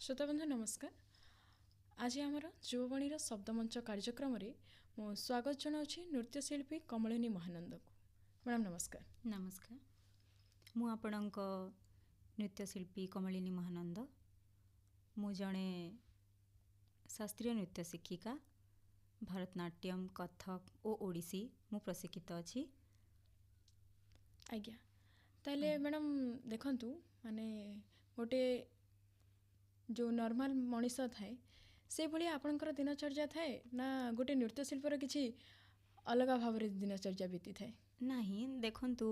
श्रोताबंधु नमस्कार। आज आमर युववाणीर शब्दमंच कार्यक्रम मो स्वागत जनावि नृत्यशिल्पी कमलिनी महानंद को। मैडम नमस्कार। नमस्कार। मु आपणक नृत्यशिल्पी कमलिनी महानंद। मु जणे शास्त्रीय नृत्य शिक्षिका। भरतनाट्यम, कथक और ओडिसी मु प्रशिक्षित अच्छी। आज्ञा ताले मैडम देखंतु माने गोटे जो नॉर्मल मनीष थाए से भली आपणकर दिनचर्या थाए ना गोटे नृत्यशिल्पर किसी अलग भाव दिनचर्या बीती थाए? नहीं देखंतु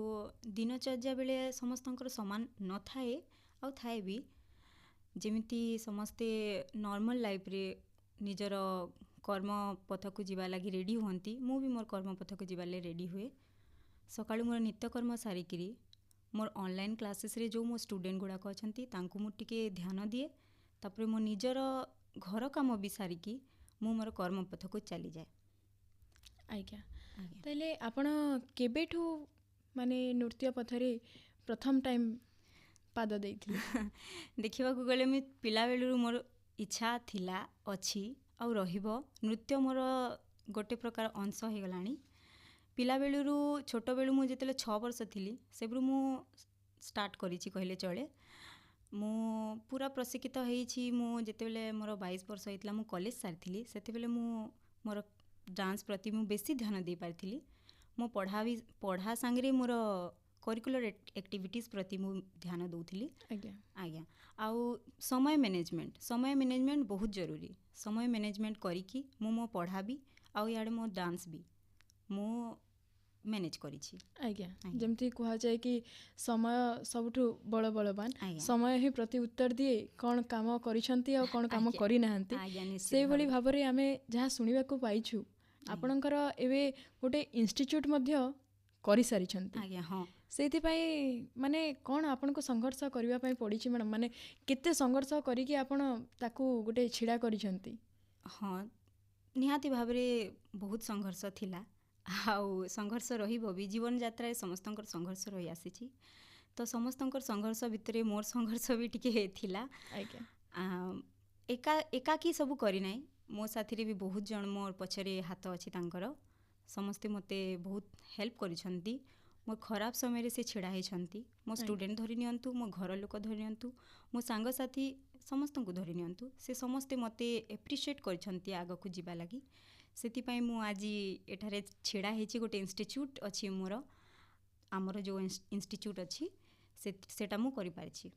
दिनचर्या बेले समस्तंकर समान न थाए आ थाए भी जेमिति समस्ते नॉर्मल लाइफ रे निजर कर्म पथ को जीवा लगी रेडी होंती। मु भी मोर कर्म पथ को जीवा ले रेडी हुए। सकाळु मोर नित्यकर्म सारिकी मोर ऑनलाइन क्लासेस रे जो मो स्टूडेंट गुड़ाक अच्छी तांकु मु टिके ध्यान दिए। तापर मो निजर घर काम भी सारिकी मु मोर कर्म पथ को चली जाए। आज्ञा ताले आपण केबेठू माने नृत्य पथरे प्रथम टाइम पाद देइथिले? देखिबा को गले मैं पिला बेलू मोर इच्छा थिला अछि आ रहिबो। नृत्य मोर गोटे प्रकार अंश हो गलानी। पिला बेलू छोट बेलू मु जेतेले 6 वर्ष थिली सेबरु मु स्टार्ट करिछि कहले चले। मु पूरा प्रशिक्षित होइछि मु जेतेले मोर 22 वर्ष होइतला मु कॉलेज सारथिली। सेतेबेले मु मोर डांस प्रति मु बेसी ध्यान दे पारथिली। मो पढ़ा सांगरे मोर करिकुलर एक्टिविटीज प्रति मु ध्यान दउथिली। आज्ञा आज्ञा आउ समय मैनेजमेंट बहुत जरूरी। समय मैनेजमेंट करिकी मु मो पढ़ा भी आउ याडे मो डांस भी मु मैनेज करिछि। आज्ञा जेमती कहा जाए कि समय सबुठु बड़ बलवान। समय ही प्रति उत्तर दिए कौन काम करिसंती और कौन काम करि नाहंती। से भली भाबरे आमे जहाँ सुनिबा को पाइछु आपणकर एबे गोटे इंस्टीट्यूट मध्य करि सारिछंती। आज्ञा हां सेति पई माने कौन आपन को संघर्ष करिवा पई पड़िछि मैडम? माने केते संघर्ष करी कि आपण ताकू गोटे छिडा करिसंती? हां निहाती भाबरे बहुत संघर्ष थिला आउ संघर्ष रहिबो भी। जीवन यात्रा समस्तंकर संघर्ष रही आसीछि तो समस्तंकर संघर्ष भितरे मोर संघर्ष भी टिके थिला। आज्ञा एकाकी सब करी नाही। मो साथी रे भी बहुत जन मोर पछरे हाथ अछि तांकर। समस्ते मते बहुत हेल्प करिसंती। मोर खराब समय रे से छिड़ा हेछंती। मो स्टूडेंट धरि नियंतु, मो घर लोक धरि नियंतु, मो सांग साथी समस्तन को धरि नियंतु, से समस्ते मते एप्रिशिएट करिसंती आगो को जीवा लागि। सेति पई मु आज एठारे छिड़ा हेछि। गोटे इंस्टीट्यूट अछि मोर, हमर जो इंस्टीट्यूट अछि सेटा मु करि पारछि।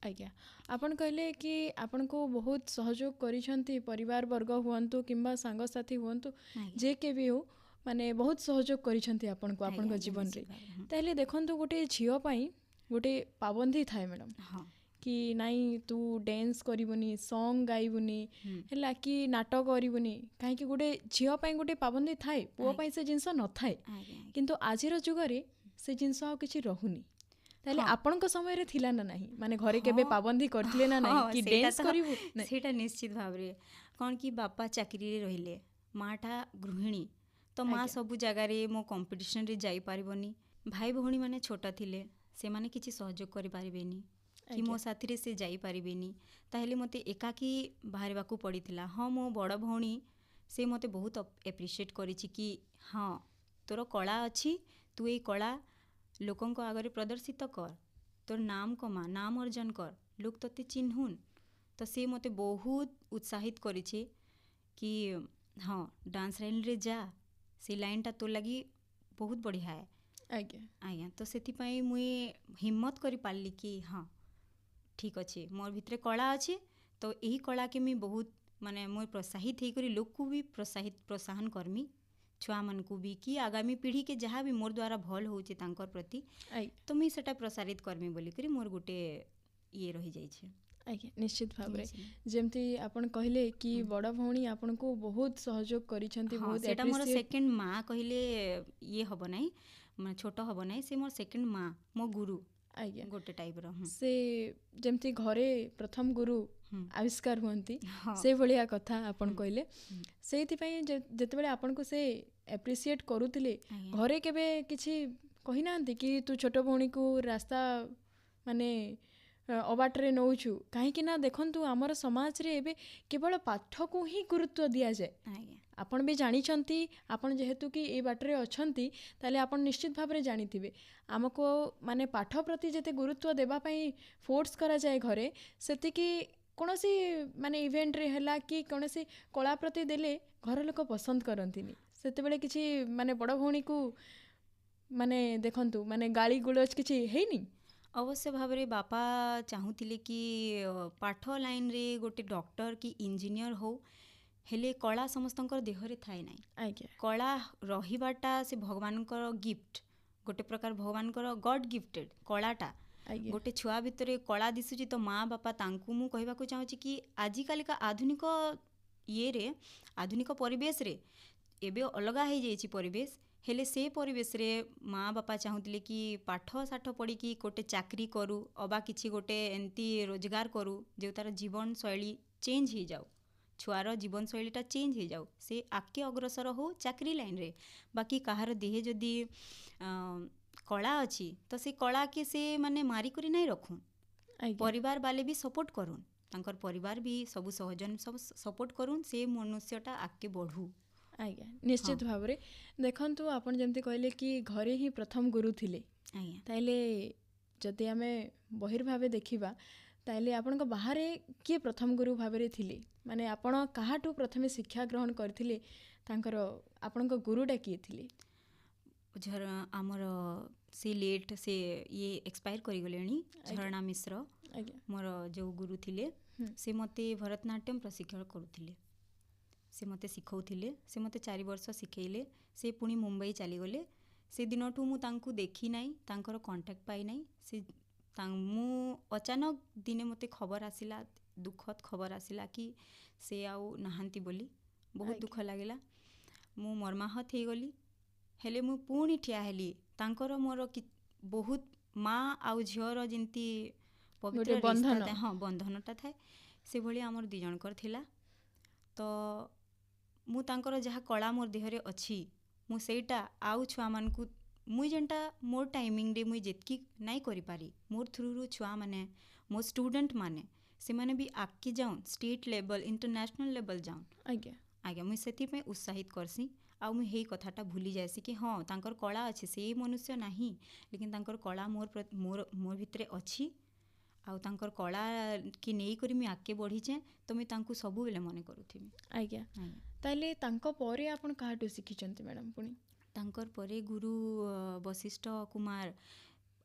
आज्ञा आपण कहले कि आपण को बहुत सहयोग करिसंती, परिवार वर्ग हुअंतु किंबा सांग साथी हुअंतु जे के भी हो माने बहुत सहयोग करिसंती आपण को आपण जीवन रे। ताले देखंतु गोटे झियो पई गोटे पाबंदी थाए मैडम कि नाई तू डांस करिवनी, सॉन्ग गाइबनी हैला कि नाटक करिवनी। काहे कि गोटे झियो पई गोटे पाबंदी थाए, पुओ पई से जिंस न थाए। किंतु आजिर जुग रे से जिंस आ किछि रहुनी। ताले आपण को समय रे थिला ना नाही? माने घरे केबे पाबंदी करथिले ना नाही कि डांस करिवु? सेटा निश्चित भाबरे कोन कि बापा चाकरी रे रहिले, माटा गृहिणी तो माँ सबु जगह रे मो कंपटीशन रे जाई पारिबोनी। भाई भौणी माने छोटा थिले से माने किछि सहयोग करि पारिबेनी कि मो साथी रे से जाई पारिबेनी। ताहेले मते एकाकी बाहरबा को पड़िथिला। हां मो बड़ भौणी से मते बहुत एप्रिशिएट करिछि कि हां तोर कला अछि, तू ए कला लोकंक आगरे प्रदर्शित कर, तोर नाम कमा, नाम अर्जन कर, लोक तते चिन्हुन। तो से मते बहुत उत्साहित करिछि कि हां डांस लाइन रे जा, से लाइन टा तो लगी बहुत बढ़िया है। आज्ञा तो सेति पई मुई हिम्मत करि पारली कि हां ठीक अच्छे मोर भितरे कला अच्छे तो यही कला के मैं बहुत माने मोर प्रोत्साहित हे करी लोक को भी प्रोत्साहन करमी। छुआ मन को भी कि आगामी पीढ़ी के जहाँ भी मोर द्वारा भल होचे तांकर प्रति तो मुई सेटा प्रसारित करमी बोली करी मोर गोटे ये रही जाई छे। आज्ञा निश्चित भाबरे जेमती आपण कहले कि बड़ भौणी आपण को बहुत सहयोग करिसंती। बहुत सेटा मोर सेकंड माँ कहले ये हबो नाही, माने छोट हबो नाही, से मोर सेकंड माँ, मो गुरु। आज्ञा गोटे टाइप रो से जेमती घरे प्रथम गुरु आविष्कार हुअंती से भलिया कथा आपण कहले। सेति पई जते बेले आपण को से एप्रिशिएट करूतिले घरे केबे किछि कहि नांती कि तू छोट भौणी को रास्ता माने ଅବାଟରେ ନେଉଛୁ କାହିଁକି ନା ଦେଖନ୍ତୁ ଆମର ସମାଜରେ ଏବେ କେବଳ ପାଠକୁ ହିଁ ଗୁରୁତ୍ୱ ଦିଆଯାଏ। ଆଜ୍ଞା ଆପଣ ବି ଜାଣିଛନ୍ତି, ଆପଣ ଯେହେତୁ କି ଏଇ ବାଟରେ ଅଛନ୍ତି ତାହେଲେ ଆପଣ ନିଶ୍ଚିତ ଭାବରେ ଜାଣିଥିବେ ଆମକୁ ମାନେ ପାଠ ପ୍ରତି ଯେତେ ଗୁରୁତ୍ୱ ଦେବା ପାଇଁ ଫୋର୍ସ କରାଯାଏ ଘରେ, ସେତିକି କୌଣସି ମାନେ ଇଭେଣ୍ଟରେ ହେଲା କି କୌଣସି କଳା ପ୍ରତି ଦେଲେ ଘର ଲୋକ ପସନ୍ଦ କରନ୍ତିନି। ସେତେବେଳେ କିଛି ମାନେ ବଡ଼ ଭଉଣୀକୁ ମାନେ ଦେଖନ୍ତୁ ମାନେ ଗାଳି ଗୁଲଜ କିଛି ହେଇନି? ଅବଶ୍ୟ ଭାବରେ ବାପା ଚାହୁଁଥିଲେ କି ପାଠ ଲାଇନରେ ଗୋଟେ ଡକ୍ଟର କି ଇଞ୍ଜିନିୟର ହଉ, ହେଲେ କଳା ସମସ୍ତଙ୍କର ଦେହରେ ଥାଏ ନାହିଁ। ଆଜ୍ଞା କଳା ରହିବାଟା ସେ ଭଗବାନଙ୍କର ଗିଫ୍ଟ, ଗୋଟେ ପ୍ରକାର ଭଗବାନଙ୍କର ଗଡ୍ ଗିଫ୍ଟେଡ୍ କଳାଟା। ଆଜ୍ଞା ଗୋଟେ ଛୁଆ ଭିତରେ କଳା ଦିଶୁଛି ତ ମା ବାପା ତାଙ୍କୁ ମୁଁ କହିବାକୁ ଚାହୁଁଛି କି ଆଜିକାଲିକା ଆଧୁନିକ ଇଏରେ, ଆଧୁନିକ ପରିବେଶରେ ଏବେ ଅଲଗା ହେଇଯାଇଛି ପରିବେଶ, ହେଲେ ସେ ପରିବେଶରେ ମା ବାପା ଚାହୁଁଥିଲେ କି ପାଠ ସାଠ ପଢ଼ିକି ଗୋଟେ ଚାକିରି କରୁ ଅବା କିଛି ଗୋଟେ ଏମିତି ରୋଜଗାର କରୁ ଯେଉଁ ତା'ର ଜୀବନଶୈଳୀ ଚେଞ୍ଜ ହେଇଯାଉ, ଛୁଆର ଜୀବନଶୈଳୀଟା ଚେଞ୍ଜ ହେଇଯାଉ, ସେ ଆଗକେ ଅଗ୍ରସର ହଉ ଚାକିରି ଲାଇନରେ। ବାକି କାହାର ଦେହେ ଯଦି କଳା ଅଛି ତ ସେ କଳାକେ ସେ ମାନେ ମାରିକରି ନାଇଁ ରଖୁନ୍, ଆଜ୍ଞା ପରିବାର ବାଲେ ବି ସପୋର୍ଟ କରୁନ୍, ତାଙ୍କର ପରିବାର ବି ସବୁ ସହଜନ ସବୁ ସପୋର୍ଟ କରୁନ୍, ସେ ମନୁଷ୍ୟଟା ଆଗକେ ବଢ଼ୁ। ଆଜ୍ଞା ନିଶ୍ଚିତ ଭାବରେ। ଦେଖନ୍ତୁ ଆପଣ ଯେମିତି କହିଲେ କି ଘରେ ହିଁ ପ୍ରଥମ ଗୁରୁ ଥିଲେ, ଆଜ୍ଞା ତାହେଲେ ଯଦି ଆମେ ବହିର୍ଭାବେ ଦେଖିବା ତାହେଲେ ଆପଣଙ୍କ ବାହାରେ କିଏ ପ୍ରଥମ ଗୁରୁ ଭାବରେ ଥିଲେ? ମାନେ ଆପଣ କାହାଠୁ ପ୍ରଥମେ ଶିକ୍ଷା ଗ୍ରହଣ କରିଥିଲେ? ତାଙ୍କର ଆପଣଙ୍କ ଗୁରୁଟା କିଏ ଥିଲେ? ଆମର ସେ ଲେଟ୍ ସେ ଇଏ ଏକ୍ସପାୟାର କରିଗଲେଣି, ଝରଣା ମିଶ୍ର ଆଜ୍ଞା ମୋର ଯେଉଁ ଗୁରୁ ଥିଲେ। ହୁଁ। ସେ ମୋତେ ଭରତନାଟ୍ୟମ ପ୍ରଶିକ୍ଷଣ କରୁଥିଲେ, ସେ ମୋତେ ଶିଖଉଥିଲେ, ସେ ମୋତେ 4 ବର୍ଷ ଶିଖେଇଲେ, ସେ ପୁଣି ମୁମ୍ବାଇ ଚାଲିଗଲେ। ସେ ଦିନଠୁ ମୁଁ ତାଙ୍କୁ ଦେଖି ନାହିଁ, ତାଙ୍କର କଣ୍ଟାକ୍ଟ ପାଇନାହିଁ। ମୁଁ ଅଚାନକ ଦିନେ ମୋତେ ଖବର ଆସିଲା, ଦୁଃଖଦ ଖବର ଆସିଲା କି ସେ ଆଉ ନାହାନ୍ତି ବୋଲି। ବହୁତ ଦୁଃଖ ଲାଗିଲା, ମୁଁ ମର୍ମାହତ ହେଇଗଲି। ହେଲେ ମୁଁ ପୁଣି ଠିଆ ହେଲି, ତାଙ୍କର ମୋର ବହୁତ ମା ଆଉ ଝିଅର ଯେମିତି ପବିତ୍ର ଗୋଟେ ବନ୍ଧନ। ରିସ୍ତା, ହଁ ବନ୍ଧନଟା ଥାଏ, ସେଭଳି ଆମର 2 ଜଣଙ୍କର ଥିଲା। ତ ମୁଁ ତାଙ୍କର ଯାହା କଳା ମୋର ଦେହରେ ଅଛି, ମୁଁ ସେଇଟା ଆଉ ଛୁଆମାନଙ୍କୁ ମୁଇଁ ଯେନ୍ଟା ମୋର ଟାଇମିଂରେ ମୁଇଁ ଯେତ୍କି ନାଇଁ କରିପାରି, ମୋର ଥ୍ରୁରୁ ଛୁଆମାନେ ମୋ ଷ୍ଟୁଡେଣ୍ଟ ମାନେ ସେମାନେ ବି ଆଗକେ ଯାଉନ୍, ଷ୍ଟେଟ୍ ଲେଭଲ୍ ଇଣ୍ଟରନ୍ୟାସନାଲ୍ ଲେଭଲ୍ ଯାଉନ୍। ଆଜ୍ଞା ଆଜ୍ଞା ମୁଇଁ ସେଥିପାଇଁ ଉତ୍ସାହିତ କରସି। ଆଉ ମୁଇଁ ହେଇ କଥାଟା ଭୁଲି ଯାଏସି କି ହଁ ତାଙ୍କର କଳା ଅଛି, ସେଇ ମନୁଷ୍ୟ ନାହିଁ, ଲେକିନ୍ ତାଙ୍କର କଳା ମୋର ଭିତରେ ଅଛି। ଆଉ ତାଙ୍କର କଳା କି ନେଇକରି ମୁଇଁ ଆଗକେ ବଢ଼ିଛେଁ, ତ ମୁଇଁ ତାଙ୍କୁ ସବୁବେଳେ ମନେ କରୁଥିବି। ଆଜ୍ଞା ଆଜ୍ଞା ତାହେଲେ ତାଙ୍କ ପରେ ଆପଣ କାହାଠୁ ଶିଖିଛନ୍ତି ମ୍ୟାଡ଼ାମ୍? ପୁଣି ତାଙ୍କର ପରେ ଗୁରୁ ବଶିଷ୍ଠ କୁମାର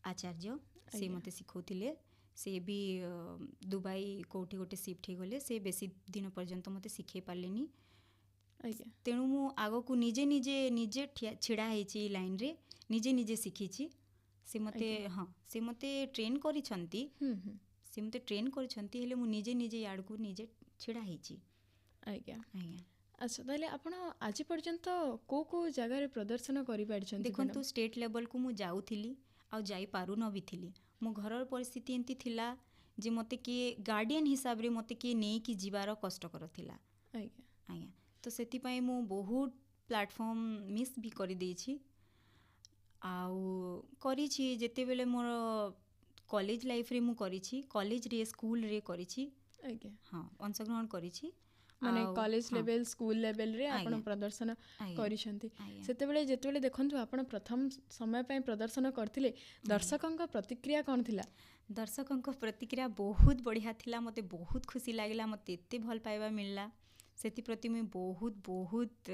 ଆଚାର୍ଯ୍ୟ, ସେ ଆଜ୍ଞା ମୋତେ ଶିଖଉଥିଲେ। ସେ ବି ଦୁବାଇ କେଉଁଠି ଗୋଟେ ସିଫ୍ଟ ହେଇଗଲେ, ସେ ବେଶୀ ଦିନ ପର୍ଯ୍ୟନ୍ତ ମୋତେ ଶିଖେଇ ପାରିଲେନି। ଆଜ୍ଞା ତେଣୁ ମୁଁ ଆଗକୁ ନିଜେ ଛିଡ଼ା ହେଇଛି ଏଇ ଲାଇନ୍ରେ, ନିଜେ ଶିଖିଛି। ସେ ମୋତେ ଟ୍ରେନ୍ କରିଛନ୍ତି, ହୁଁ ହୁଁ ହେଲେ ମୁଁ ନିଜେ ଆଡ଼କୁ ନିଜେ ଛିଡ଼ା ହେଇଛି। ଆଜ୍ଞା ଆଜ୍ଞା ଆଚ୍ଛା ତାହେଲେ ଆପଣ ଆଜି ପର୍ଯ୍ୟନ୍ତ କେଉଁ ଜାଗାରେ ପ୍ରଦର୍ଶନ କରିପାରିଛନ୍ତି? ଦେଖନ୍ତୁ ଷ୍ଟେଟ୍ ଲେଭଲ୍କୁ ମୁଁ ଯାଉଥିଲି ଆଉ ଯାଇପାରୁନ ବି ଥିଲି। ମୋ ଘରର ପରିସ୍ଥିତି ଏମିତି ଥିଲା ଯେ ମୋତେ କିଏ ଗାର୍ଡ଼ିଆନ୍ ହିସାବରେ ମୋତେ କିଏ ନେଇକି ଯିବାର କଷ୍ଟକର ଥିଲା। ଆଜ୍ଞା ଆଜ୍ଞା ତ ସେଥିପାଇଁ ମୁଁ ବହୁତ ପ୍ଲାଟଫର୍ମ ମିସ୍ ବି କରିଦେଇଛି। ଆଉ କରିଛି ଯେତେବେଳେ ମୋର କଲେଜ ଲାଇଫ୍ରେ ମୁଁ କରିଛି, କଲେଜରେ ସ୍କୁଲରେ କରିଛି, ଆଜ୍ଞା ହଁ ଅଂଶଗ୍ରହଣ କରିଛି। ମାନେ ଆଉ କଲେଜ ହଁ ଲେଭେଲ ସ୍କୁଲ ଲେଭେଲରେ ଆପଣ ଆଜ୍ଞା ପ୍ରଦର୍ଶନ ଆଜ୍ଞା କରିଛନ୍ତି। ଆଜ୍ଞା ଯେତେବେଳେ ଦେଖନ୍ତୁ ଆପଣ ପ୍ରଥମ ସମୟ ପାଇଁ ପ୍ରଦର୍ଶନ କରିଥିଲେ, ଦର୍ଶକଙ୍କ ପ୍ରତିକ୍ରିୟା କ'ଣ ଥିଲା? ଦର୍ଶକଙ୍କ ପ୍ରତିକ୍ରିୟା ବହୁତ ବଢ଼ିଆ ଥିଲା, ମୋତେ ବହୁତ ଖୁସି ଲାଗିଲା, ମୋତେ ଏତେ ଭଲ ପାଇବା ମିଳିଲା। ସେଥିପ୍ରତି ମୁଁ ବହୁତ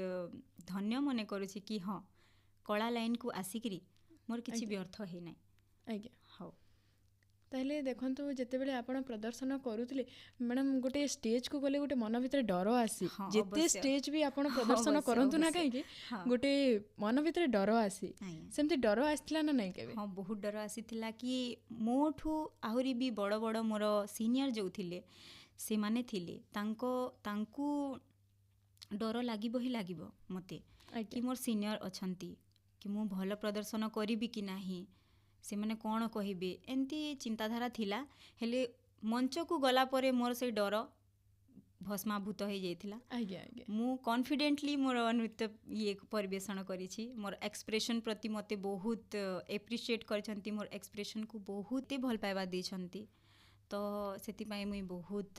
ଧନ୍ୟ ମନେ କରୁଛି କି ହଁ କଳା ଲାଇନ୍କୁ ଆସିକିରି ମୋର କିଛି ବ୍ୟର୍ଥ ହେଇନାହିଁ। ଆଜ୍ଞା ହଉ ତାହେଲେ ଦେଖନ୍ତୁ ଯେତେବେଳେ ଆପଣ ପ୍ରଦର୍ଶନ କରୁଥିଲେ ମ୍ୟାଡ଼ାମ୍, ଗୋଟେ ଷ୍ଟେଜ୍କୁ ଗଲେ ଗୋଟେ ମନ ଭିତରେ ଡର ଆସି, ହଁ ଯେତେ ଅବଶ୍ୟ ଷ୍ଟେଜ୍ ବି ଆପଣ ପ୍ରଦର୍ଶନ କରନ୍ତୁ ନା କାହିଁକି, ହଁ ଗୋଟେ ମନ ଭିତରେ ଡର ଆସି, ଆଜ୍ଞା ସେମିତି ଡର ଆସିଥିଲା ନା ନାଇଁ କେବେ? ହଁ ବହୁତ ଡର ଆସିଥିଲା କି ମୋଠୁ ଆହୁରି ବି ବଡ଼ ବଡ଼ ମୋର ସିନିୟର ଯେଉଁ ଥିଲେ ସେମାନେ ଥିଲେ, ତାଙ୍କୁ ଡର ଲାଗିବ ହିଁ ଲାଗିବ ମୋତେ କି ମୋର ସିନିୟର ଅଛନ୍ତି, କି ମୁଁ ଭଲ ପ୍ରଦର୍ଶନ କରିବି କି ନାହିଁ, ସେମାନେ କ'ଣ କହିବେ, ଏମିତି ଚିନ୍ତାଧାରା ଥିଲା। ହେଲେ ମଞ୍ଚକୁ ଗଲା ପରେ ମୋର ସେଇ ଡର ଭସ୍ମାଭୂତ ହେଇଯାଇଥିଲା। ଆଜ୍ଞା ଆଜ୍ଞା ମୁଁ କନଫିଡେଣ୍ଟଲି ମୋର ନୃତ୍ୟ ପରିବେଷଣ କରିଛି। ମୋର ଏକ୍ସପ୍ରେସନ୍ ପ୍ରତି ମୋତେ ବହୁତ ଏପ୍ରିସିଏଟ୍ କରିଛନ୍ତି, ମୋର ଏକ୍ସପ୍ରେସନ୍କୁ ବହୁତ ଭଲ ପାଇବା ଦେଇଛନ୍ତି। ତ ସେଥିପାଇଁ ମୁଇଁ ବହୁତ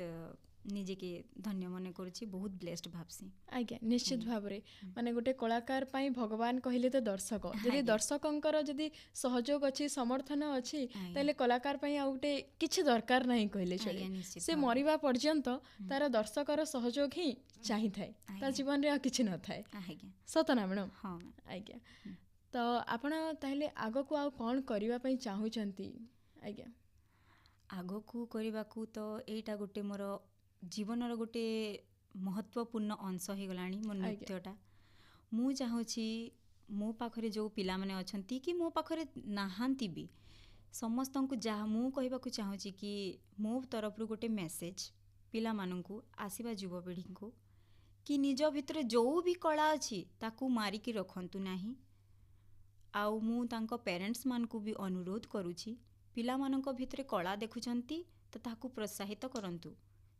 ନିଜକେ ଧନ୍ୟ ମନେ କରୁଛି, ବହୁତ ବ୍ଲେସ୍ଡ ଭାବସି। ଆଜ୍ଞା, ନିଶ୍ଚିତ ଭାବରେ ମାନେ ଗୋଟେ କଳାକାର ପାଇଁ ଭଗବାନ କହିଲେ ତ ଦର୍ଶକ, ଯଦି ଦର୍ଶକଙ୍କର ଯଦି ସହଯୋଗ ଅଛି, ସମର୍ଥନ ଅଛି, ତାହେଲେ କଳାକାର ପାଇଁ ଆଉ ଗୋଟେ କିଛି ଦରକାର ନାହିଁ କହିଲେ ଚଳେ। ସେ ମରିବା ପର୍ଯ୍ୟନ୍ତ ତାର ଦର୍ଶକର ସହଯୋଗ ହିଁ ଚାହିଁଥାଏ, ତା ଜୀବନରେ ଆଉ କିଛି ନଥାଏ। ସତ ନା ମ୍ୟାଡ଼ାମ? ହଁ ଆଜ୍ଞା। ତ ଆପଣ ତାହେଲେ ଆଗକୁ ଆଉ କ'ଣ କରିବା ପାଇଁ ଚାହୁଁଛନ୍ତି? ଆଜ୍ଞା, ଆଗକୁ କରିବାକୁ ତ ଏଇଟା ଗୋଟେ ମୋର ଜୀବନର ଗୋଟେ ମହତ୍ୱପୂର୍ଣ୍ଣ ଅଂଶ ହେଇଗଲାଣି ମୋ ନୃତ୍ୟଟା। ମୁଁ ଚାହୁଁଛି ମୋ ପାଖରେ ଯେଉଁ ପିଲାମାନେ ଅଛନ୍ତି କି ମୋ ପାଖରେ ନାହାନ୍ତି ବି, ସମସ୍ତଙ୍କୁ ଯାହା ମୁଁ କହିବାକୁ ଚାହୁଁଛି କି ମୋ ତରଫରୁ ଗୋଟେ ମେସେଜ୍ ପିଲାମାନଙ୍କୁ, ଆସିବା ଯୁବପିଢ଼ିଙ୍କୁ, କି ନିଜ ଭିତରେ ଯେଉଁ ବି କଳା ଅଛି ତାକୁ ମାରିକି ରଖନ୍ତୁ ନାହିଁ। ଆଉ ମୁଁ ତାଙ୍କ ପ୍ୟାରେଣ୍ଟସ୍ମାନଙ୍କୁ ବି ଅନୁରୋଧ କରୁଛି, ପିଲାମାନଙ୍କ ଭିତରେ କଳା ଦେଖୁଛନ୍ତି ତ ତାହାକୁ ପ୍ରୋତ୍ସାହିତ କରନ୍ତୁ,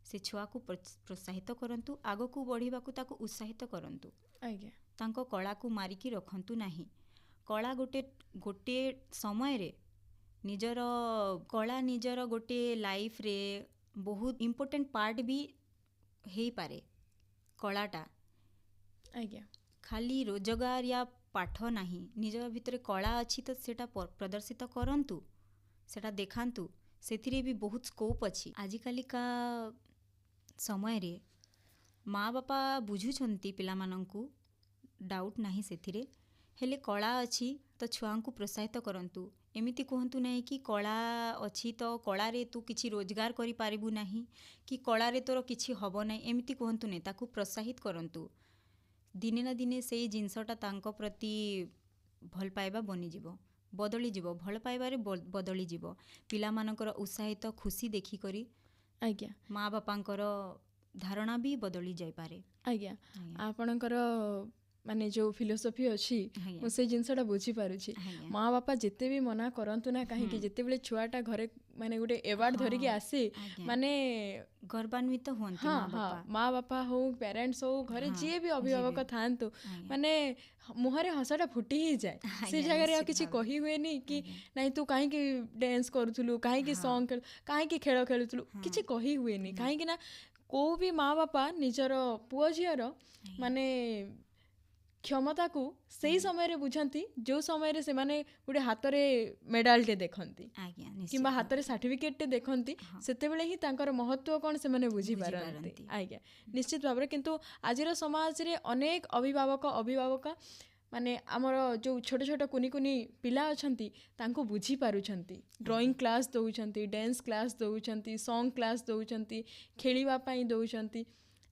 ସେ ଛୁଆକୁ ପ୍ରୋତ୍ସାହିତ କରନ୍ତୁ, ଆଗକୁ ବଢ଼ିବାକୁ ତାକୁ ଉତ୍ସାହିତ କରନ୍ତୁ। ଆଜ୍ଞା, ତାଙ୍କ କଳାକୁ ମାରିକି ରଖନ୍ତୁ ନାହିଁ। କଳା ଗୋଟେ ସମୟରେ ନିଜର କଳା ନିଜର ଗୋଟେ ଲାଇଫ୍ରେ ବହୁତ ଇମ୍ପୋର୍ଟାଣ୍ଟ ପାର୍ଟ ବି ହେଇପାରେ। କଳାଟା ଆଜ୍ଞା, ଖାଲି ରୋଜଗାର ୟା ପାଠ ନାହିଁ, ନିଜ ଭିତରେ କଳା ଅଛି ତ ସେଇଟା ପ୍ରଦର୍ଶିତ କରନ୍ତୁ, ସେଇଟା ଦେଖାନ୍ତୁ, ସେଥିରେ ବି ବହୁତ ସ୍କୋପ୍ ଅଛି। ଆଜିକାଲିକା ସମୟରେ ମା ବାପା ବୁଝୁଛନ୍ତି ପିଲାମାନଙ୍କୁ, ଡାଉଟ୍ ନାହିଁ ସେଥିରେ, ହେଲେ କଳା ଅଛି ତ ଛୁଆଙ୍କୁ ପ୍ରୋତ୍ସାହିତ କରନ୍ତୁ। ଏମିତି କୁହନ୍ତୁ ନାହିଁ କି କଳା ଅଛି ତ କଳାରେ ତୁ କିଛି ରୋଜଗାର କରିପାରିବୁ ନାହିଁ, କି କଳାରେ ତୋର କିଛି ହେବ ନାହିଁ, ଏମିତି କୁହନ୍ତୁ ନାହିଁ, ତାକୁ ପ୍ରୋତ୍ସାହିତ କରନ୍ତୁ। ଦିନେ ନା ଦିନେ ସେଇ ଜିନିଷଟା ତାଙ୍କ ପ୍ରତି ଭଲ ପାଇବା ବନିଯିବ, ବଦଳିଯିବ, ଭଲ ପାଇବାରେ ବଦଳିଯିବ। ପିଲାମାନଙ୍କର ଉତ୍ସାହିତ ଖୁସି ଦେଖିକରି ଆଜ୍ଞା, ମା ବାପାଙ୍କର ଧାରଣା ବି ବଦଳି ଯାଇପାରେ। ଆଜ୍ଞା, ଆପଣଙ୍କର ମାନେ ଯେଉଁ ଫିଲୋସଫି ଅଛି, ମୁଁ ସେଇ ଜିନିଷଟା ବୁଝିପାରୁଛି। ମା ବାପା ଯେତେ ବି ମନା କରନ୍ତୁ ନା କାହିଁକି, ଯେତେବେଳେ ଛୁଆଟା ଘରେ ମାନେ ଗୋଟେ ଆୱାର୍ଡ ଧରିକି ଆସେ, ମାନେ ଗର୍ବାନ୍ୱିତ ହୁଅନ୍ତି। ମା ବାପା ହଉ, ପ୍ୟାରେଣ୍ଟସ୍ ହଉ, ଘରେ ଯିଏ ବି ଅଭିଭାବକ ଥାଆନ୍ତୁ, ମାନେ ମୁହଁରେ ହସଟା ଫୁଟି ହିଁ ଯାଏ। ସେ ଜାଗାରେ ଆଉ କିଛି କହି ହୁଏନି କି ନାଇଁ ତୁ କାହିଁକି ଡ୍ୟାନ୍ସ କରୁଥିଲୁ, କାହିଁକି ସଙ୍ଗ କାହିଁକି ଖେଳ ଖେଳୁଥିଲୁ, କିଛି କହି ହୁଏନି। କାହିଁକି ନା କୋଉ ବି ମା ବାପା ନିଜର ପୁଅ ଝିଅର ମାନେ କ୍ଷମତାକୁ ସେଇ ସମୟରେ ବୁଝନ୍ତି ଯେଉଁ ସମୟରେ ସେମାନେ ଗୋଟେ ହାତରେ ମେଡାଲଟେ ଦେଖନ୍ତି କିମ୍ବା ହାତରେ ସାର୍ଟିଫିକେଟଟେ ଦେଖନ୍ତି, ସେତେବେଳେ ହିଁ ତାଙ୍କର ମହତ୍ତ୍ୱ କ'ଣ ସେମାନେ ବୁଝିପାରନ୍ତି। ଆଜ୍ଞା, ନିଶ୍ଚିତ ଭାବରେ। କିନ୍ତୁ ଆଜିର ସମାଜରେ ଅନେକ ଅଭିଭାବକ ମାନେ ଆମର ଯେଉଁ ଛୋଟ ଛୋଟ କୁନି କୁନି ପିଲା ଅଛନ୍ତି ତାଙ୍କୁ ବୁଝିପାରୁଛନ୍ତି, ଡ୍ରଇଂ କ୍ଲାସ୍ ଦେଉଛନ୍ତି, ଡ୍ୟାନ୍ସ କ୍ଲାସ୍ ଦେଉଛନ୍ତି, ସଙ୍ଗ କ୍ଲାସ୍ ଦେଉଛନ୍ତି, ଖେଳିବା ପାଇଁ ଦେଉଛନ୍ତି।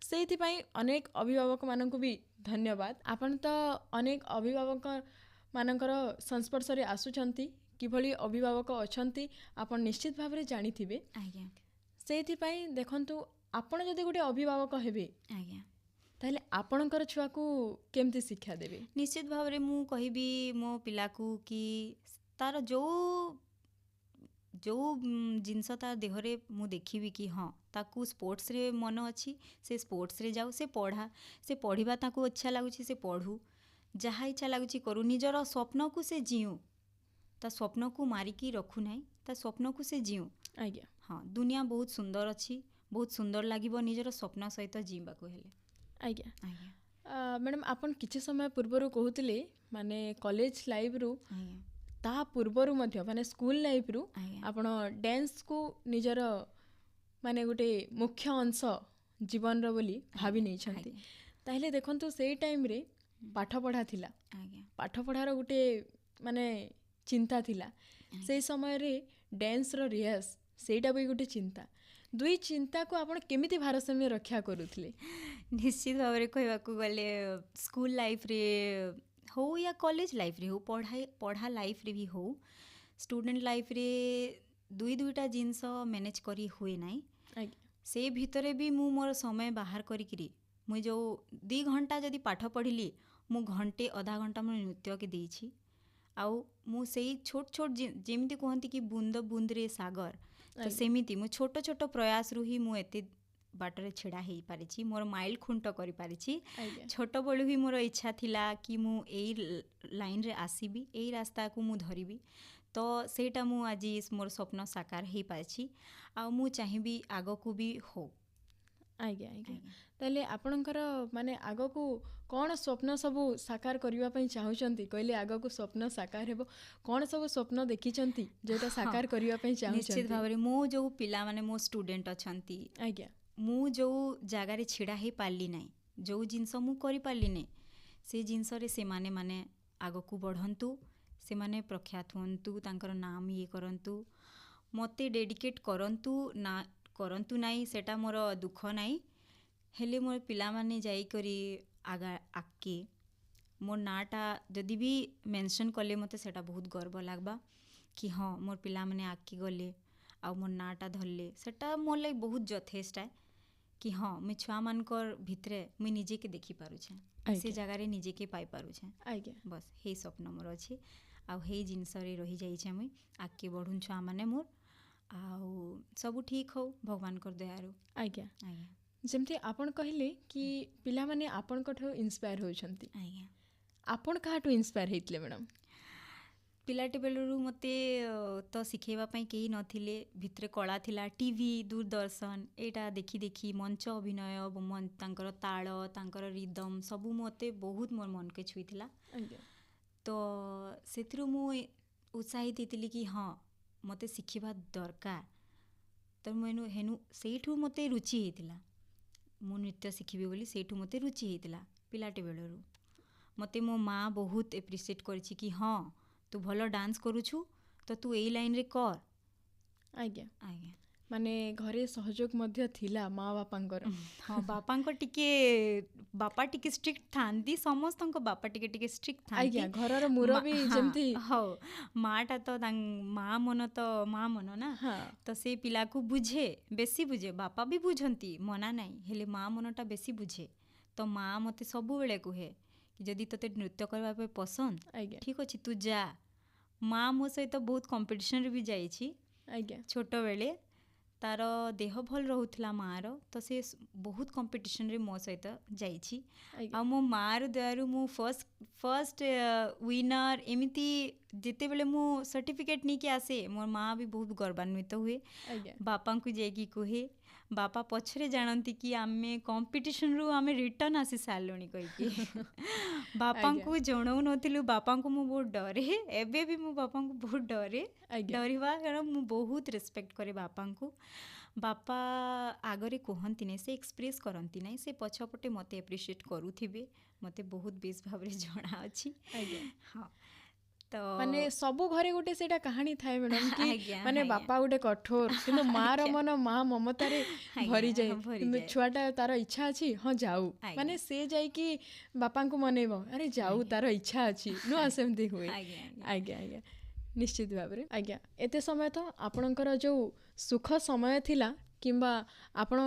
ସେଇଥିପାଇଁ ଅନେକ ଅଭିଭାବକମାନଙ୍କୁ ବି ଧନ୍ୟବାଦ। ଆପଣ ତ ଅନେକ ଅଭିଭାବକମାନଙ୍କର ସଂସ୍ପର୍ଶରେ ଆସୁଛନ୍ତି, କିଭଳି ଅଭିଭାବକ ଅଛନ୍ତି ଆପଣ ନିଶ୍ଚିତ ଭାବରେ ଜାଣିଥିବେ। ସେଇଥିପାଇଁ ଦେଖନ୍ତୁ, ଆପଣ ଯଦି ଗୋଟେ ଅଭିଭାବକ ହେବେ, ତାହେଲେ ଆପଣଙ୍କର ଛୁଆକୁ କେମିତି ଶିକ୍ଷା ଦେବେ? ନିଶ୍ଚିତ ଭାବରେ ମୁଁ କହିବି ମୋ ପିଲାକୁ କି ତାର ଯେଉଁ ଜିନିଷ ତା ଦେହରେ ମୁଁ ଦେଖିବି କି ହଁ ତାକୁ ସ୍ପୋର୍ଟସରେ ମନ ଅଛି, ସେ ସ୍ପୋର୍ଟସରେ ଯାଉ, ସେ ପଢ଼ିବା ତାକୁ ଇଚ୍ଛା ଲାଗୁଛି ସେ ପଢ଼ୁ, ଯାହା ଇଚ୍ଛା ଲାଗୁଛି କରୁ, ନିଜର ସ୍ୱପ୍ନକୁ ସେ ଜିଉ, ତା ସ୍ୱପ୍ନକୁ ମାରିକି ରଖୁନାହିଁ, ତା ସ୍ୱପ୍ନକୁ ସେ ଜିଉ। ଆଜ୍ଞା, ହଁ, ଦୁନିଆ ବହୁତ ସୁନ୍ଦର ଅଛି, ବହୁତ ସୁନ୍ଦର ଲାଗିବ ନିଜର ସ୍ୱପ୍ନ ସହିତ ଜିଇବାକୁ ହେଲେ। ଆଜ୍ଞା, ମ୍ୟାଡ଼ାମ୍, ଆପଣ କିଛି ସମୟ ପୂର୍ବରୁ କହୁଥିଲେ ମାନେ କଲେଜ ଲାଇଫ୍ରୁ ତା ପୂର୍ବରୁ ମଧ୍ୟ ମାନେ ସ୍କୁଲ ଲାଇଫ୍ରୁ ଆପଣ ଡ୍ୟାନ୍ସକୁ ନିଜର ମାନେ ଗୋଟେ ମୁଖ୍ୟ ଅଂଶ ଜୀବନର ବୋଲି ଭାବି ନେଇଛନ୍ତି। ତାହେଲେ ଦେଖନ୍ତୁ, ସେଇ ଟାଇମ୍ରେ ପାଠପଢ଼ା ଥିଲା, ପାଠପଢ଼ାର ଗୋଟେ ମାନେ ଚିନ୍ତା ଥିଲା। ସେଇ ସମୟରେ ଡ୍ୟାନ୍ସର ରିହର୍ସ ସେଇଟା ବି ଗୋଟେ ଚିନ୍ତା। ଦୁଇ ଚିନ୍ତାକୁ ଆପଣ କେମିତି ଭାରସାମ୍ୟ ରକ୍ଷା କରୁଥିଲେ? ନିଶ୍ଚିତ ଭାବରେ କହିବାକୁ ଗଲେ ସ୍କୁଲ ଲାଇଫ୍ରେ ହଉ ୟା କଲେଜ ଲାଇଫ୍ରେ ହଉ, ପଢ଼ା ଲାଇଫ୍ରେ ବି ହଉ, ଷ୍ଟୁଡେଣ୍ଟ ଲାଇଫ୍ରେ ଦୁଇଟା ଜିନିଷ ମ୍ୟାନେଜ୍ କରି ହୁଏ ନାହିଁ। ସେ ଭିତରେ ବି ମୁଁ ମୋର ସମୟ ବାହାର କରିକିରି ମୁଁ ଯେଉଁ 2 ଘଣ୍ଟା ଯଦି ପାଠ ପଢ଼ିଲି, ମୁଁ ଘଣ୍ଟେ ଅଧା ଘଣ୍ଟା ମୁଁ ନୃତ୍ୟକେ ଦେଇଛି। ଆଉ ମୁଁ ସେଇ ଛୋଟ ଯେମିତି କୁହନ୍ତି କି ବୁନ୍ଦ ବୁନ୍ଦରେ ସାଗର, ତ ସେମିତି ମୁଁ ଛୋଟ ଛୋଟ ପ୍ରୟାସରୁ ହିଁ ମୁଁ ଏତେ ବାଟରେ ଛିଡ଼ା ହେଇପାରିଛି, ମୋର ମାଇଲ ଖୁଣ୍ଟ କରିପାରିଛି। ଛୋଟବେଳୁ ହିଁ ମୋର ଇଚ୍ଛା ଥିଲା କି ମୁଁ ଏଇ ଲାଇନ୍ରେ ଆସିବି, ଏଇ ରାସ୍ତାକୁ ମୁଁ ଧରିବି। ତ ତ ସେଇଟା ମୁଁ ଆଜି ମୋର ସ୍ୱପ୍ନ ସାକାର ହେଇପାରିଛି ଆଉ ମୁଁ ଚାହିଁବି ଆଗକୁ ବି ହଉ। ଆଜ୍ଞା ଆଜ୍ଞା। ତାହେଲେ ଆପଣଙ୍କର ମାନେ ଆଗକୁ କ'ଣ ସ୍ୱପ୍ନ ସବୁ ସାକାର କରିବା ପାଇଁ ଚାହୁଁଛନ୍ତି? କହିଲେ ଆଗକୁ ସ୍ୱପ୍ନ ସାକାର ହେବ, କ'ଣ ସବୁ ସ୍ୱପ୍ନ ଦେଖିଛନ୍ତି ଯେଉଁଟା ସାକାର କରିବା ପାଇଁ ନିଶ୍ଚିତ ଚାହୁଁଛନ୍ତି? ଭାବରେ ମୁଁ ଯେଉଁ ପିଲାମାନେ ମୋ ଷ୍ଟୁଡେଣ୍ଟ ଅଛନ୍ତି, ଆଜ୍ଞା ମୁଁ ଯେଉଁ ଜାଗାରେ ଛିଡ଼ା ହେଇପାରିଲି ନାହିଁ, ଯେଉଁ ଜିନିଷ ମୁଁ କରିପାରିଲି ନାହିଁ, ସେ ଜିନିଷରେ ସେମାନେ ମାନେ ଆଗକୁ ବଢ଼ନ୍ତୁ, ସେମାନେ ପ୍ରଖ୍ୟାତ ହୁଅନ୍ତୁ, ତାଙ୍କର ନାମ ଇଏ କରନ୍ତୁ, ମୋତେ ଡେଡିକେଟ୍ କରନ୍ତୁ ନାହିଁ, ସେଇଟା ମୋର ଦୁଃଖ ନାହିଁ। ହେଲେ ମୋର ପିଲାମାନେ ଯାଇକରି ଆଗକେ ମୋର ନାଁଟା ଯଦି ବି ମେନସନ୍ କଲେ ମୋତେ ସେଇଟା ବହୁତ ଗର୍ବ ଲାଗ୍ବା କି ହଁ ମୋର ପିଲାମାନେ ଆଗକେ ଗଲେ ଆଉ ମୋର ନାଁଟା ଧରଲେ, ସେଇଟା ମୋର ଲାଗି ବହୁତ ଯଥେଷ୍ଟ ଏ କି ହଁ ମୁଇଁ ଛୁଆମାନଙ୍କର ଭିତରେ ମୁଇଁ ନିଜେକେ ଦେଖିପାରୁଛେ, ସେ ଜାଗାରେ ନିଜେକେ ପାଇପାରୁଛେ। ଆଜ୍ଞା ବସ୍ ହେଇ ସ୍ୱପ୍ନ ମୋର ଅଛି ଆଉ ହେଇ ଜିନିଷରେ ରହିଯାଇଛେ, ମୁଇଁ ଆଗକେ ବଢ଼ୁନ୍ ଛୁଆମାନେ ମୋର ଆଉ ସବୁ ଠିକ୍ ହଉ ଭଗବାନଙ୍କର ଦୟାରୁ। ଆଜ୍ଞା। ଆଜ୍ଞା ଯେମିତି ଆପଣ କହିଲେ କି ପିଲାମାନେ ଆପଣଙ୍କଠାରୁ ଇନ୍ସପାୟାର ହେଉଛନ୍ତି, ଆଜ୍ଞା। ଆପଣ କାହାଠୁ ଇନ୍ସପାୟାର ହେଇଥିଲେ ମ୍ୟାଡ଼ାମ୍? ପିଲାଟି ବେଳରୁ ମୋତେ ତ ଶିଖେଇବା ପାଇଁ କେହି ନଥିଲେ, ଭିତରେ କଳା ଥିଲା, ଟିଭି ଦୂରଦର୍ଶନ ଏଇଟା ଦେଖି ଦେଖି ମଞ୍ଚ ଅଭିନୟ, ତାଙ୍କର ତାଳ, ତାଙ୍କର ରିଦମ୍ ସବୁ ମୋତେ ବହୁତ ମୋର ମନକେ ଛୁଇଁଥିଲା। ଆଜ୍ଞା ତ ସେଥିରୁ ମୁଁ ଉତ୍ସାହିତ ହେଇଥିଲି କି ହଁ ମୋତେ ଶିଖିବା ଦରକାର। ତ ମୁଁ ସେଇଠୁ ମୋତେ ରୁଚି ହେଇଥିଲା, ମୁଁ ନୃତ୍ୟ ଶିଖିବି ବୋଲି ସେଇଠୁ ମୋତେ ରୁଚି ହେଇଥିଲା ପିଲାଟି ବେଳରୁ। ମୋତେ ମୋ ମା ବହୁତ ଏପ୍ରିସିଏଟ୍ କରିଛି କି ହଁ ତୁ ଭଲ ଡାନ୍ସ କରୁଛୁ ତ ତୁ ଏଇ ଲାଇନ୍ରେ କର। ଆଜ୍ଞା। ଆଜ୍ଞା ମାନେ ଘରେ ସହଯୋଗ ମଧ୍ୟ ଥିଲା ମା ବାପାଙ୍କର? ହଁ ବାପା ଟିକେ ଷ୍ଟ୍ରିକ୍ଟ ଥାନ୍ତି, ସମସ୍ତଙ୍କ ବାପା ଟିକେ ଟିକେ ଷ୍ଟ୍ରିକ୍ଟ ଥାନ୍ତି। ଆଜ୍ଞା, ଘରର ମୁରବୀ ଯେମିତି। ହଉ ମାଟା ତ ମା ମନ ନା, ହଁ ତ ସେ ପିଲାକୁ ବୁଝେ, ବେଶୀ ବୁଝେ, ବାପା ବି ବୁଝନ୍ତି ମନା ନାହିଁ, ହେଲେ ମା ମନଟା ବେଶୀ ବୁଝେ। ତ ମା ମୋତେ ସବୁବେଳେ କୁହେ କି ଯଦି ତୋତେ ନୃତ୍ୟ କରିବା ପାଇଁ ପସନ୍ଦ ଆଜ୍ଞା ଠିକ୍ ଅଛି ତୁ ଯା। ମା ମୋ ସହିତ ବହୁତ କମ୍ପିଟିସନ୍ରେ ବି ଯାଇଛି ଆଜ୍ଞା ଛୋଟବେଳେ, ତାର ଦେହ ଭଲ ରହୁଥିଲା ମାଆର, ତ ସେ ବହୁତ କମ୍ପିଟିସନ୍ରେ ମୋ ସହିତ ଯାଇଛି ଆଜ୍ଞା ଆଉ ମୋ ମାଆର ଦୟାରୁ ମୁଁ ଫର୍ଷ୍ଟ ୱିନର୍ ଏମିତି ଯେତେବେଳେ ମୁଁ ସାର୍ଟିଫିକେଟ୍ ନେଇକି ଆସେ ମୋର ମା ବି ବହୁତ ଗର୍ବାନ୍ୱିତ ହୁଏ। ଆଜ୍ଞା ବାପାଙ୍କୁ ଯାଇକି କୁହେ, ବାପା ପଛରେ ଜାଣନ୍ତି କି ଆମେ କମ୍ପିଟିସନ୍ରୁ ଆମେ ରିଟର୍ନ ଆସି ସାରିଲୁଣି କହିକି। ବାପାଙ୍କୁ ଜଣାଉନଥିଲୁ, ବାପାଙ୍କୁ ମୁଁ ବହୁତ ଡରେ, ଏବେ ବି ମୁଁ ବାପାଙ୍କୁ ବହୁତ ଡରିବା କାରଣ ମୁଁ ବହୁତ ରେସ୍ପେକ୍ଟ କରେ ବାପାଙ୍କୁ। ବାପା ଆଗରେ କୁହନ୍ତି ନାହିଁ, ସେ ଏକ୍ସପ୍ରେସ୍ କରନ୍ତି ନାହିଁ, ସେ ପଛପଟେ ମୋତେ ଏପ୍ରିସିଏଟ୍ କରୁଥିବେ, ମୋତେ ବହୁତ ବେଶ ଭାବରେ ଜଣାଅଛି। ଆଜ୍ଞା। ହଁ ତ ମାନେ ସବୁ ଘରେ ଗୋଟେ ସେଇଟା କାହାଣୀ ଥାଏ ମ୍ୟାଡ଼ାମ୍ କି ଆଜ୍ଞା, ମାନେ ଆଜ୍ଞା। ବାପା ଗୋଟେ କଠୋର କିନ୍ତୁ ମାର ମନ ମା ମମତାରେ ଭରିଯାଏ। କିନ୍ତୁ ଛୁଆଟା ତାର ଇଚ୍ଛା ଅଛି ହଁ ଯାଉ, ମାନେ ସେ ଯାଇକି ବାପାଙ୍କୁ ମନେଇବ ଆରେ ଯାଉ ତାର ଇଚ୍ଛା ଅଛି ନୁହଁ, ସେମିତି ହୁଏ। ଆଜ୍ଞା ଆଜ୍ଞା ନିଶ୍ଚିତ ଭାବରେ। ଆଜ୍ଞା ଏତେ ସମୟ ତ ଆପଣଙ୍କର ଯେଉଁ ସୁଖ ସମୟ ଥିଲା କିମ୍ବା ଆପଣ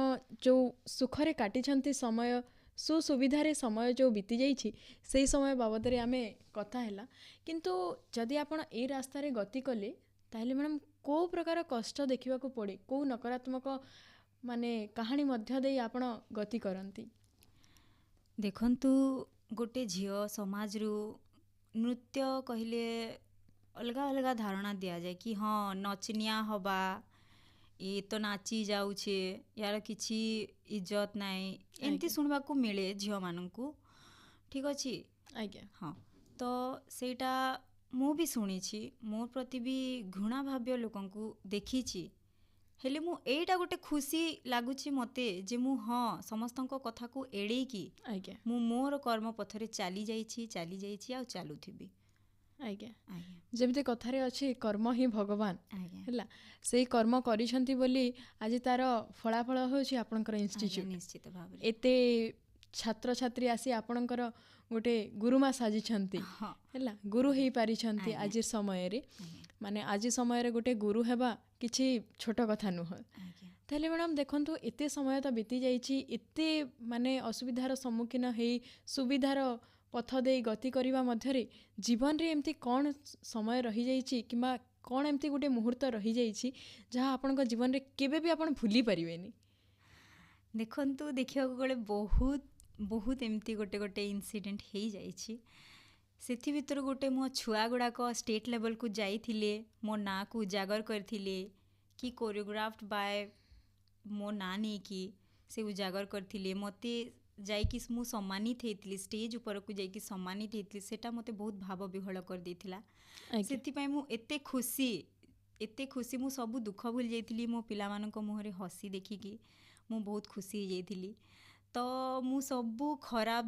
ଯେଉଁ ସୁଖରେ କାଟିଛନ୍ତି ସମୟ, ସୁସୁବିଧାରେ ସମୟ ଯେଉଁ ବିତିଯାଇଛି ସେହି ସମୟ ବାବଦରେ ଆମେ କଥା ହେଲା। କିନ୍ତୁ ଯଦି ଆପଣ ଏଇ ରାସ୍ତାରେ ଗତି କଲେ ତାହେଲେ ମ୍ୟାଡ଼ାମ୍ କେଉଁ ପ୍ରକାର କଷ୍ଟ ଦେଖିବାକୁ ପଡ଼େ, କେଉଁ ନକାରାତ୍ମକ ମାନେ କାହାଣୀ ମଧ୍ୟ ଦେଇ ଆପଣ ଗତି କରନ୍ତି? ଦେଖନ୍ତୁ ଗୋଟେ ଝିଅ ସମାଜରୁ ନୃତ୍ୟ କହିଲେ ଅଲଗା ଅଲଗା ଧାରଣା ଦିଆଯାଏ କି ହଁ ନଚନିଆ ହବା, ଏ ତ ନାଚି ଯାଉଛେ, ୟାର କିଛି ଇଜ୍ଜତ ନାହିଁ, ଏମିତି ଶୁଣିବାକୁ ମିଳେ ଝିଅମାନଙ୍କୁ। ଠିକ୍ ଅଛି ଆଜ୍ଞା ହଁ, ତ ସେଇଟା ମୁଁ ବି ଶୁଣିଛି, ମୋ ପ୍ରତି ବି ଘୃଣା ଭାବ୍ୟ ଲୋକଙ୍କୁ ଦେଖିଛି। ହେଲେ ମୁଁ ଏଇଟା ଗୋଟେ ଖୁସି ଲାଗୁଛି ମୋତେ ଯେ ମୁଁ ହଁ ସମସ୍ତଙ୍କ କଥାକୁ ଏଡ଼େଇକି ଆଜ୍ଞା ମୁଁ ମୋର କର୍ମ ପଥରେ ଚାଲି ଯାଇଛି ଆଉ ଚାଲୁଥିବି। ଆଜ୍ଞା ଆଜ୍ଞା ଯେମିତି କଥାରେ ଅଛି କର୍ମ ହିଁ ଭଗବାନ, ଆଜ୍ଞା ହେଲା ସେଇ କର୍ମ କରିଛନ୍ତି ବୋଲି ଆଜି ତାର ଫଳାଫଳ ହେଉଛି ଆପଣଙ୍କର ଇନଷ୍ଟିଚ୍ୟୁଟ୍। ନିଶ୍ଚିତ ଭାବରେ ଏତେ ଛାତ୍ରଛାତ୍ରୀ ଆସି ଆପଣଙ୍କର ଗୋଟେ ଗୁରୁମା ସାଜିଛନ୍ତି, ହଁ ହେଲା ଗୁରୁ ହେଇପାରିଛନ୍ତି ଆଜି ସମୟରେ। ମାନେ ଆଜି ସମୟରେ ଗୋଟେ ଗୁରୁ ହେବା କିଛି ଛୋଟ କଥା ନୁହଁ। ତାହେଲେ ମ୍ୟାଡ଼ାମ୍ ଦେଖନ୍ତୁ ଏତେ ସମୟ ତ ବିତି ଯାଇଛି, ଏତେ ମାନେ ଅସୁବିଧାର ସମ୍ମୁଖୀନ ହେଇ ସୁବିଧାର ପଥ ଦେଇ ଗତି କରିବା ମଧ୍ୟରେ ଜୀବନରେ ଏମିତି କ'ଣ ସମୟ ରହିଯାଇଛି କିମ୍ବା କ'ଣ ଏମିତି ଗୋଟେ ମୁହୂର୍ତ୍ତ ରହିଯାଇଛି ଯାହା ଆପଣଙ୍କ ଜୀବନରେ କେବେ ବି ଆପଣ ଭୁଲି ପାରିବେନି? ଦେଖନ୍ତୁ ଦେଖିବାକୁ ଗଲେ ବହୁତ ଏମିତି ଗୋଟେ ଇନସିଡେଣ୍ଟ ହେଇଯାଇଛି ସେଥି ଭିତରୁ ଗୋଟେ ମୋ ଛୁଆ ଗୁଡ଼ାକ ଷ୍ଟେଟ୍ ଲେଭେଲ୍କୁ ଯାଇଥିଲେ, ମୋ ନାଁକୁ ଉଜାଗର କରିଥିଲେ, କି କୋରିଓଗ୍ରାଫ୍ଡ ବାଏ ମୋ ନାଁ ନେଇକି ସେ ଉଜାଗର କରିଥିଲେ, ମୋତେ ଯାଇକି ମୁଁ ସମ୍ମାନିତ ହେଇଥିଲି, ଷ୍ଟେଜ୍ ଉପରକୁ ଯାଇକି ସମ୍ମାନିତ ହେଇଥିଲି, ସେଇଟା ମୋତେ ବହୁତ ଭାବ ବିହ୍ୱଳ କରିଦେଇଥିଲା। ସେଥିପାଇଁ ମୁଁ ଏତେ ଖୁସି, ମୁଁ ସବୁ ଦୁଃଖ ଭୁଲି ଯାଇଥିଲି। ମୋ ପିଲାମାନଙ୍କ ମୁହଁରେ ହସି ଦେଖିକି ମୁଁ ବହୁତ ଖୁସି ହେଇଯାଇଥିଲି। ତ ମୁଁ ସବୁ ଖରାପ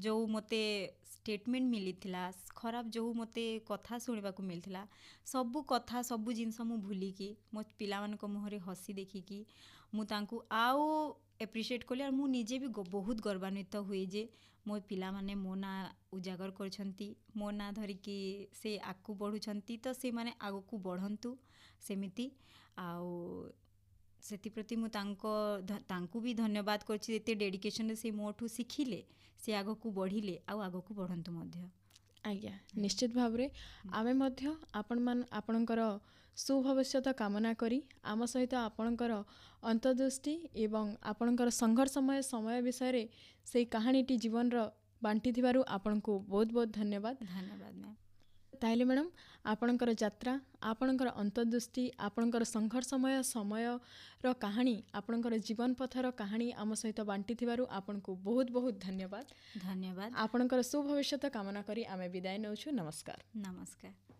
ଯେଉଁ ମୋତେ ଷ୍ଟେଟମେଣ୍ଟ ମିଳିଥିଲା, ଖରାପ ଯେଉଁ ମୋତେ କଥା ଶୁଣିବାକୁ ମିଳିଥିଲା, ସବୁ ଜିନିଷ ମୁଁ ଭୁଲିକି ମୋ ପିଲାମାନଙ୍କ ମୁହଁରେ ହସି ଦେଖିକି ମୁଁ ତାଙ୍କୁ ଆଉ ଏପ୍ରିସିଏଟ୍ କଲି। ଆଉ ମୁଁ ନିଜେ ବି ବହୁତ ଗର୍ବାନ୍ୱିତ ହୁଏ ଯେ ମୋ ପିଲାମାନେ ମୋ ନାଁ ଉଜାଗର କରିଛନ୍ତି, ମୋ ନାଁ ଧରିକି ସେ ଆଗକୁ ବଢ଼ୁଛନ୍ତି, ତ ସେମାନେ ଆଗକୁ ବଢ଼ନ୍ତୁ ସେମିତି। ଆଉ ସେଥିପ୍ରତି ମୁଁ ତାଙ୍କୁ ବି ଧନ୍ୟବାଦ କରୁଛି, ଏତେ ଡେଡିକେସନ୍ରେ ସେ ମୋଠୁ ଶିଖିଲେ, ସେ ଆଗକୁ ବଢ଼ିଲେ ଆଉ ଆଗକୁ ବଢ଼ନ୍ତୁ ମଧ୍ୟ। ଆଜ୍ଞା, ନିଶ୍ଚିତ ଭାବରେ ଆମେ ମଧ୍ୟ ଆପଣଙ୍କର ସୁଭବିଷ୍ୟତ କାମନା କରି ଆମ ସହିତ ଆପଣଙ୍କର ଅନ୍ତର୍ଦୃଷ୍ଟି ଏବଂ ଆପଣଙ୍କର ସଂଘର୍ଷମୟ ସମୟ ବିଷୟରେ ସେଇ କାହାଣୀଟି ଜୀବନର ବାଣ୍ଟିଥିବାରୁ ଆପଣଙ୍କୁ ବହୁତ ବହୁତ ଧନ୍ୟବାଦ। ଧନ୍ୟବାଦ ମ୍ୟାମ୍। ତାହେଲେ ମ୍ୟାଡ଼ାମ୍, ଆପଣଙ୍କର ଯାତ୍ରା, ଆପଣଙ୍କର ଅନ୍ତର୍ଦୃଷ୍ଟି, ଆପଣଙ୍କର ସଂଘର୍ଷମୟ ସମୟର କାହାଣୀ, ଆପଣଙ୍କର ଜୀବନ ପଥର କାହାଣୀ ଆମ ସହିତ ବାଣ୍ଟିଥିବାରୁ ଆପଣଙ୍କୁ ବହୁତ ବହୁତ ଧନ୍ୟବାଦ। ଧନ୍ୟବାଦ। ଆପଣଙ୍କର ସୁଭବିଷ୍ୟତ କାମନା କରି ଆମେ ବିଦାୟ ନେଉଛୁ। ନମସ୍କାର। ନମସ୍କାର।